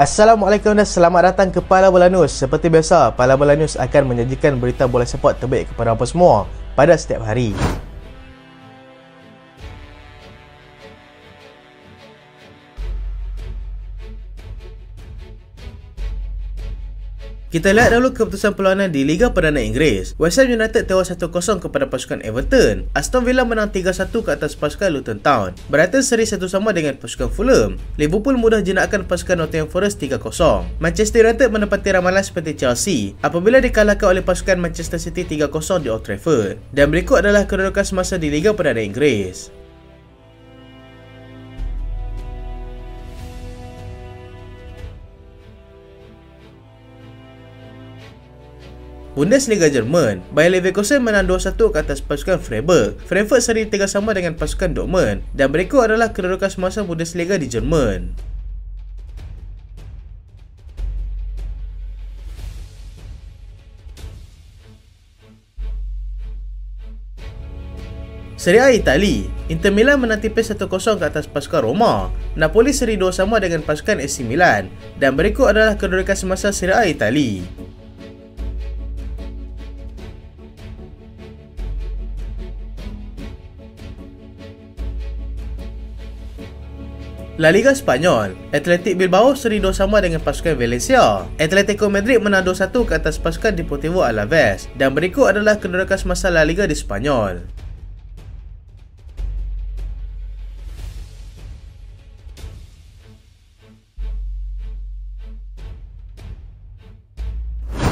Assalamualaikum dan selamat datang ke Pala Bola News. Seperti biasa, Pala Bola News akan menyajikan berita bola sepak terbaik kepada anda semua pada setiap hari. Kita lihat dahulu keputusan perlawanan di Liga Perdana Inggeris. West Ham United tewas 1-0 kepada pasukan Everton. Aston Villa menang 3-1 ke atas pasukan Luton Town. Brighton seri 1-1 dengan pasukan Fulham. Liverpool mudah jenakkan pasukan Nottingham Forest 3-0. Manchester United menepati ramalan seperti Chelsea apabila dikalahkan oleh pasukan Manchester City 3-0 di Old Trafford. Dan berikut adalah kedudukan semasa di Liga Perdana Inggeris. Bundesliga Jerman, Bayer Leverkusen menang 2-1 ke atas pasukan Freiburg. Frankfurt seri 3-3 dengan pasukan Dortmund. Dan berikut adalah kedudukan semasa Bundesliga di Jerman. Serie A Itali, Inter Milan menang tipis 1-0 ke atas pasukan Roma. Napoli seri 2-2 dengan pasukan AC Milan. Dan berikut adalah kedudukan semasa Serie A Itali. La Liga Spanyol, Athletic Bilbao seri 2-2 dengan pasukan Valencia. Atletico Madrid menang 2-1 ke atas pasukan Deportivo Alaves. Dan berikut adalah kedudukan semasa La Liga di Spanyol.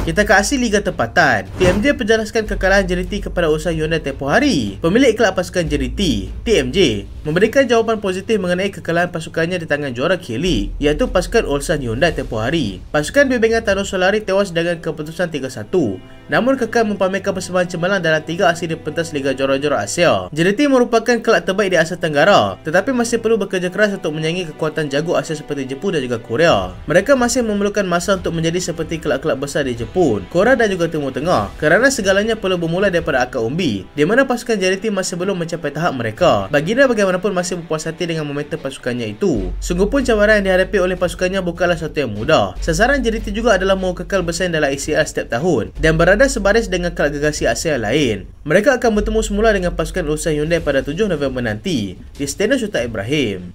Kita ke aksi Liga Tempatan. TMJ penjelaskan kekalahan JDT kepada urusan Hyundai tempoh hari. Pemilik kelab pasukan JDT, TMJ, memberikan jawapan positif mengenai kekalahan pasukannya di tangan juara K-League, iaitu pasukan Ulsan Hyundai tempoh hari. Pasukan bimbingan Tano Solari tewas dengan keputusan 3-1, namun kekal mempamerkan persembahan cemerlang dalam 3 aksi di pentas Liga Juara-Juara Asia. JDT merupakan kelab terbaik di Asia Tenggara, tetapi masih perlu bekerja keras untuk menyaingi kekuatan jago Asia seperti Jepun dan juga Korea. Mereka masih memerlukan masa untuk menjadi seperti kelab-kelab besar di Jepun, Korea dan juga Timur Tengah, kerana segalanya perlu bermula daripada akar umbi, di mana pasukan JDT masih belum mencapai tahap mereka. Baginda bagaimanapun masih berpuas hati dengan momentum pasukannya itu. Sungguh pun cabaran yang dihadapi oleh pasukannya bukanlah sesuatu yang mudah. Sasaran JDT juga adalah mahu kekal bersaing dalam ACL setiap tahun dan berada sebaris dengan kelab gegasi Asia yang lain. Mereka akan bertemu semula dengan pasukan Ulsan Hyundai pada 7 November nanti di Stadium Sultan Ibrahim.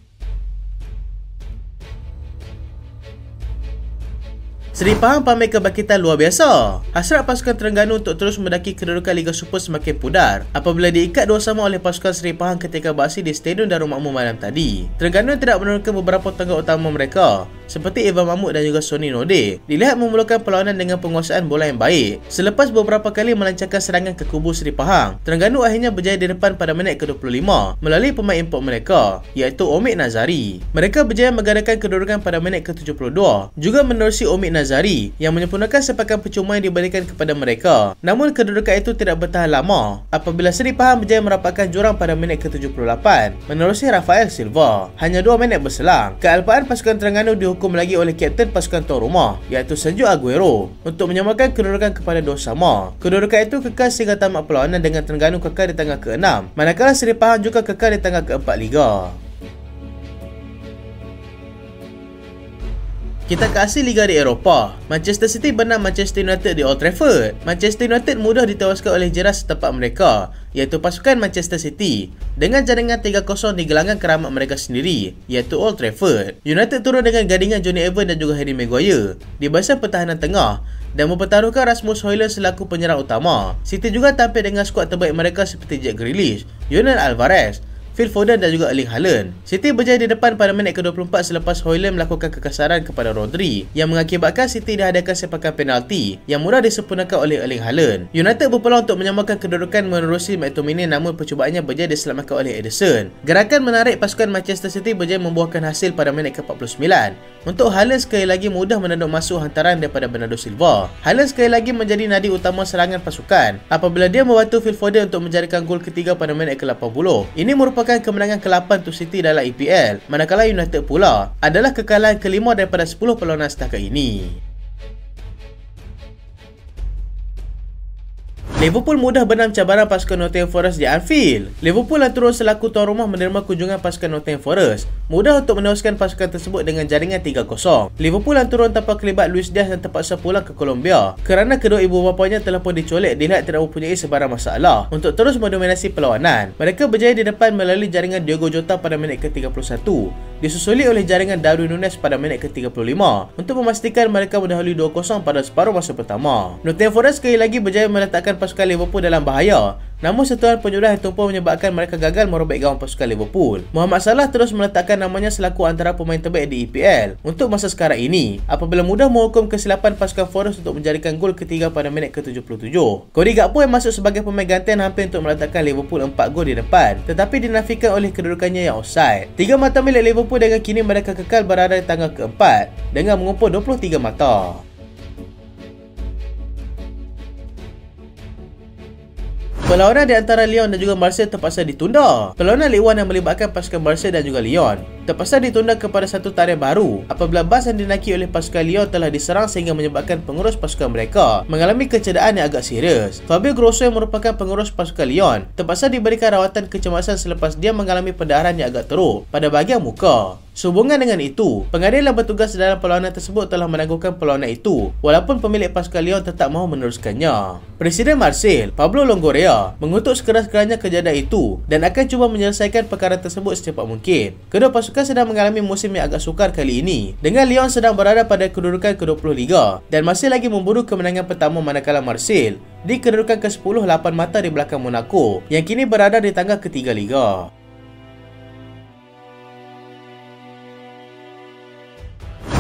Seri Pahang pamer kebangkitan luar biasa. Hasrat pasukan Terengganu untuk terus mendaki kedudukan Liga Super semakin pudar apabila diikat 2-2 oleh pasukan Seri Pahang ketika beraksi di Stadium Darul Makmur malam tadi. Terengganu tidak menurunkan beberapa tangga utama mereka seperti Ivan Mahmud dan juga Sony Node. Dilihat memulakan perlawanan dengan penguasaan bola yang baik. Selepas beberapa kali melancarkan serangan ke kubu Seri Pahang, Terengganu akhirnya berjaya di depan pada minit ke-25 melalui pemain import mereka, iaitu Omid Nazari. Mereka berjaya menggandakan kedudukan pada minit ke-72, juga menerusi Omid Nazari yang menyempurnakan sepakan percuma yang diberikan kepada mereka. Namun kedudukan itu tidak bertahan lama apabila Seri Pahang berjaya merapatkan jurang pada minit ke-78 menerusi Rafael Silva. Hanya 2 minit berselang, kealpaan pasukan Terengganu dihukum lagi oleh kapten pasukan tuan rumah, iaitu Sergio Aguero, untuk menyamakan kedudukan kepada 2 sama. Kedudukan itu kekal sehingga tamat perlawanan dengan Terengganu kekal di tangga ke-6, manakala Seri Pahang juga kekal di tangga ke-4 Liga. Kita ke aksi Liga di Eropah. Manchester City menang Manchester United di Old Trafford. Manchester United mudah ditewaskan oleh jeras setempat mereka, iaitu pasukan Manchester City, dengan jaringan 3-0 di gelanggang keramat mereka sendiri, iaitu Old Trafford. United turun dengan gandingan Johnny Evans dan juga Harry Maguire di barisan pertahanan tengah dan mempertaruhkan Rasmus Højlund selaku penyerang utama. City juga tampil dengan skuad terbaik mereka seperti Jack Grealish, Julian Alvarez, Phil Foden dan juga Erling Haaland. City berjaya di depan pada minit ke-24 selepas Højlund melakukan kekasaran kepada Rodri yang mengakibatkan City dihadakan sepakan penalti yang mudah disempurnakan oleh Erling Haaland. United berpeluang untuk menyamakan kedudukan menerusi McTominay, namun percubaannya berjaya diselamatkan oleh Ederson. Gerakan menarik pasukan Manchester City berjaya membuahkan hasil pada minit ke-49 untuk Haaland sekali lagi mudah menenduk masuk hantaran daripada Bernardo Silva. Haaland sekali lagi menjadi nadi utama serangan pasukan apabila dia membantu Phil Foden untuk menjadikan gol ketiga pada minit ke-80. Ini merupakan kemenangan ke-8 untuk City dalam EPL, manakala United pula adalah kekalahan ke-5 daripada 10 perlawanan setakat ini. Liverpool mudah benam cabaran pasukan Nottingham Forest di Anfield. Liverpool yang turun selaku tuan rumah menerima kunjungan pasukan Nottingham Forest mudah untuk menewaskan pasukan tersebut dengan jaringan 3-0. Liverpool yang turun tanpa kelibat Luis Diaz dan terpaksa pulang ke Colombia kerana kedua ibu bapanya telah pun dicolek dilihat tidak mempunyai sebarang masalah untuk terus mendominasi perlawanan. Mereka berjaya di depan melalui jaringan Diogo Jota pada minit ke-31, disusuli oleh jaringan Darwin Núñez pada minit ke-35 untuk memastikan mereka mendahului 2-0 pada separuh masa pertama. Nottingham Forest sekali lagi berjaya meletakkan pasukan Liverpool dalam bahaya, namun sentuhan penyudah yang tumpul menyebabkan mereka gagal merobek gawang pasukan Liverpool. Mohamed Salah terus meletakkan namanya selaku antara pemain terbaik di EPL untuk masa sekarang ini apabila mudah menghukum kesilapan pasukan Forest untuk menjadikan gol ketiga pada minit ke-77. Cody Gakpo yang masuk sebagai pemain gantian hampir untuk meletakkan Liverpool 4 gol di depan, tetapi dinafikan oleh kedudukannya yang offside. 3 mata milik Liverpool dengan kini mereka kekal berada di tangga keempat dengan mengumpul 23 mata. Perlawanan di antara Lyon dan juga Marseille terpaksa ditunda. Perlawanan Ligue 1 yang melibatkan pasukan Marseille dan juga Lyon terpaksa ditunda kepada satu tarikh baru apabila bas yang dinaiki oleh pasukan Lyon telah diserang sehingga menyebabkan pengurus pasukan mereka mengalami kecederaan yang agak serius. Fabio Grosso yang merupakan pengurus pasukan Lyon terpaksa diberikan rawatan kecemasan selepas dia mengalami pendarahan yang agak teruk pada bahagian muka. Sehubungan dengan itu, pengadil yang bertugas dalam perlawanan tersebut telah menangguhkan perlawanan itu walaupun pemilik pasukan Lyon tetap mahu meneruskannya. Presiden Marseille, Pablo Longoria, mengutuk sekeras-kerasnya kejadian itu dan akan cuba menyelesaikan perkara tersebut secepat mungkin. Kedua pasukan sedang mengalami musim yang agak sukar kali ini, dengan Lyon sedang berada pada kedudukan ke-20 Liga dan masih lagi memburu kemenangan pertama, manakala Marseille di kedudukan ke-10 8 mata di belakang Monaco yang kini berada di tangga ketiga Liga.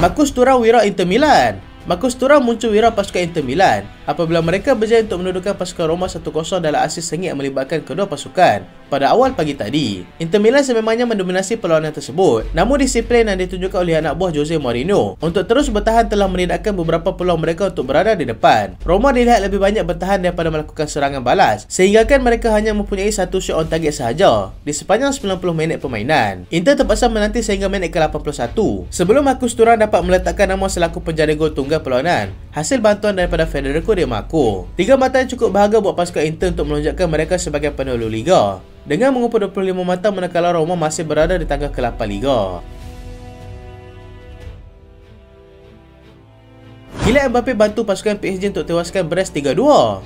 Marcus Thuram wira Inter Milan. Marcus Thuram muncul wira pasukan Inter Milan apabila mereka berjaya untuk mendudukan pasukan Roma 1-0 dalam aksi sengit yang melibatkan kedua pasukan pada awal pagi tadi. Inter Milan sememangnya mendominasi perlawanan tersebut, namun disiplin yang ditunjukkan oleh anak buah Jose Mourinho untuk terus bertahan telah menidakkan beberapa peluang mereka untuk berada di depan. Roma dilihat lebih banyak bertahan daripada melakukan serangan balas, sehingga kan mereka hanya mempunyai satu shot on target sahaja di sepanjang 90 minit permainan. Inter terpaksa menanti sehingga minit ke-81 sebelum Marcus Thuram dapat meletakkan nama selaku penjara gol tunggal perlawanan hasil bantuan daripada Federico Di Marco. 3 mata yang cukup berharga buat pasukan Inter untuk melonjakkan mereka sebagai pendahulu Liga dengan mengumpul 25 mata manakala Roma masih berada di tangga ke-8 Liga. Kylian Mbappe bantu pasukan PSG untuk tewaskan Brest 3-2.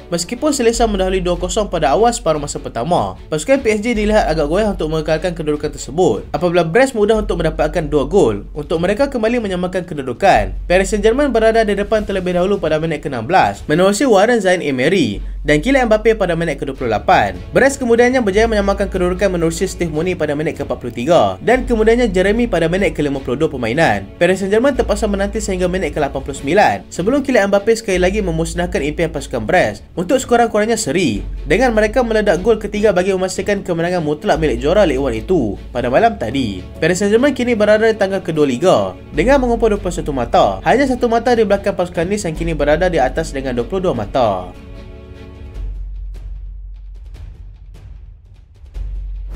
Meskipun selesa mendahului 2-0 pada awal separuh masa pertama, pasukan PSG dilihat agak goyah untuk mengekalkan kedudukan tersebut apabila Brest mudah untuk mendapatkan 2 gol untuk mereka kembali menyamakan kedudukan. Paris Saint-Germain berada di depan terlebih dahulu pada minit ke-16 menerusi Warren Zaïre-Emery dan Kylian Mbappe pada minit ke-28. Brest kemudiannya berjaya menyamakan kedudukan menerusi Steve Mounié pada minit ke-43 dan kemudiannya Jeremy pada minit ke-52 permainan. Paris Saint-Germain terpaksa menanti sehingga minit ke-89 sebelum Kylian Mbappe sekali lagi memusnahkan impian pasukan Brest untuk sekurang-kurangnya seri dengan mereka meledak gol ketiga bagi memastikan kemenangan mutlak milik juara Ligue 1 itu pada malam tadi. Paris Saint-Germain kini berada di tangga kedua Liga dengan mengumpul 21 mata, hanya 1 mata di belakang pasukan Nice yang kini berada di atas dengan 22 mata.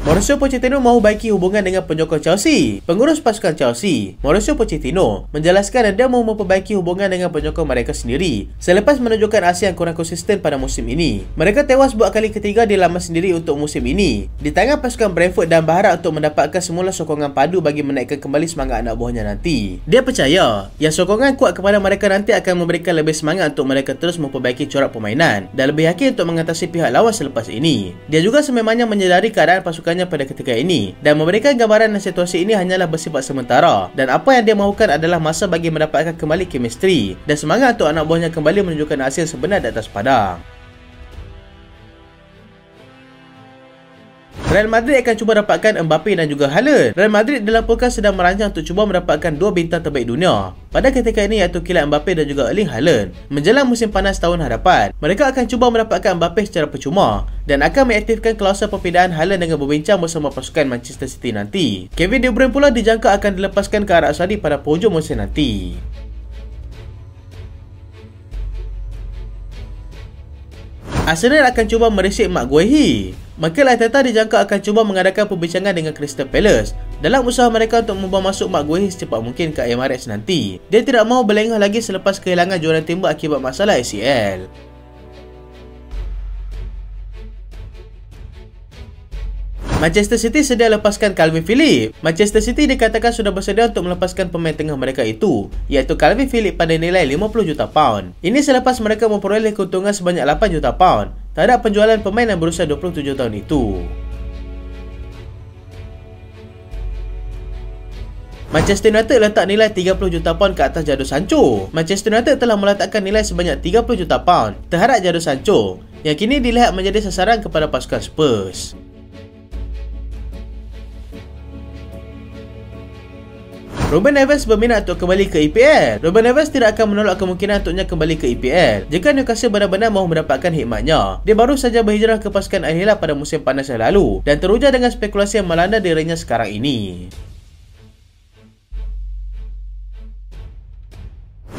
Mauricio Pochettino mahu baiki hubungan dengan penyokong Chelsea. Pengurus pasukan Chelsea, Mauricio Pochettino, menjelaskan dia mahu memperbaiki hubungan dengan penyokong mereka sendiri selepas menunjukkan hasil yang kurang konsisten pada musim ini. Mereka tewas buat kali ketiga di laman sendiri untuk musim ini di tangan pasukan Brentford dan berharap untuk mendapatkan semula sokongan padu bagi menaikkan kembali semangat anak buahnya nanti. Dia percaya yang sokongan kuat kepada mereka nanti akan memberikan lebih semangat untuk mereka terus memperbaiki corak permainan dan lebih yakin untuk mengatasi pihak lawan selepas ini. Dia juga sememangnya menyedari keadaan pasukannya pada ketika ini dan memberikan gambaran dan situasi ini hanyalah bersifat sementara dan apa yang dia mahukan adalah masa bagi mendapatkan kembali chemistry dan semangat untuk anak buahnya kembali menunjukkan hasil sebenar di atas padang. Real Madrid akan cuba dapatkan Mbappe dan juga Haaland. Real Madrid dilaporkan sedang merancang untuk cuba mendapatkan 2 bintang terbaik dunia pada ketika ini, iaitu Kylian Mbappe dan juga Erling Haaland menjelang musim panas tahun hadapan. Mereka akan cuba mendapatkan Mbappe secara percuma dan akan mengaktifkan klausul perpindahan Haaland dengan berbincang bersama pasukan Manchester City nanti. Kevin De Bruyne pula dijangka akan dilepaskan ke Arab Saudi pada penghujung musim nanti. Arsenal akan cuba meresip Maguire. Mikel Arteta dijangka akan cuba mengadakan perbincangan dengan Crystal Palace dalam usaha mereka untuk membawa masuk Maguire secepat mungkin ke Emirates nanti. Dia tidak mahu berlengah lagi selepas kehilangan juaran tembak akibat masalah ACL. Manchester City sedia lepaskan Calvin Phillips. Manchester City dikatakan sudah bersedia untuk melepaskan pemain tengah mereka itu, iaitu Calvin Phillips pada nilai 50 juta pound. Ini selepas mereka memperoleh keuntungan sebanyak 8 juta pound terhadap penjualan pemain yang berusia 27 tahun itu. Manchester United letak nilai 30 juta pound ke atas Jadon Sancho. Manchester United telah meletakkan nilai sebanyak 30 juta pound terhadap Jadon Sancho, yang kini dilihat menjadi sasaran kepada pasukan Spurs. Ruben Neves berminat untuk kembali ke EPL. Ruben Neves tidak akan menolak kemungkinan untuknya kembali ke EPL jika Newcastle benar-benar mahu mendapatkan hikmatnya. Dia baru saja berhijrah ke pasukan Al Hilal pada musim panas yang lalu dan teruja dengan spekulasi yang melanda dirinya sekarang ini.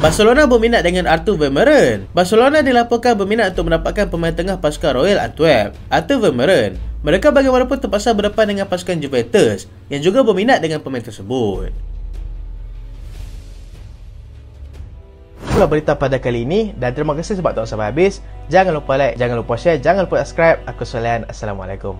Barcelona berminat dengan Artur Vermeeren. Barcelona dilaporkan berminat untuk mendapatkan pemain tengah pasukan Royal Antwerp, Artur Vermeeren. Mereka bagaimanapun terpaksa berdepan dengan pasukan Juventus yang juga berminat dengan pemain tersebut. Itulah berita pada kali ini dan terima kasih sebab tonton sampai habis. Jangan lupa like, jangan lupa share, jangan lupa subscribe. Aku Solian. Assalamualaikum.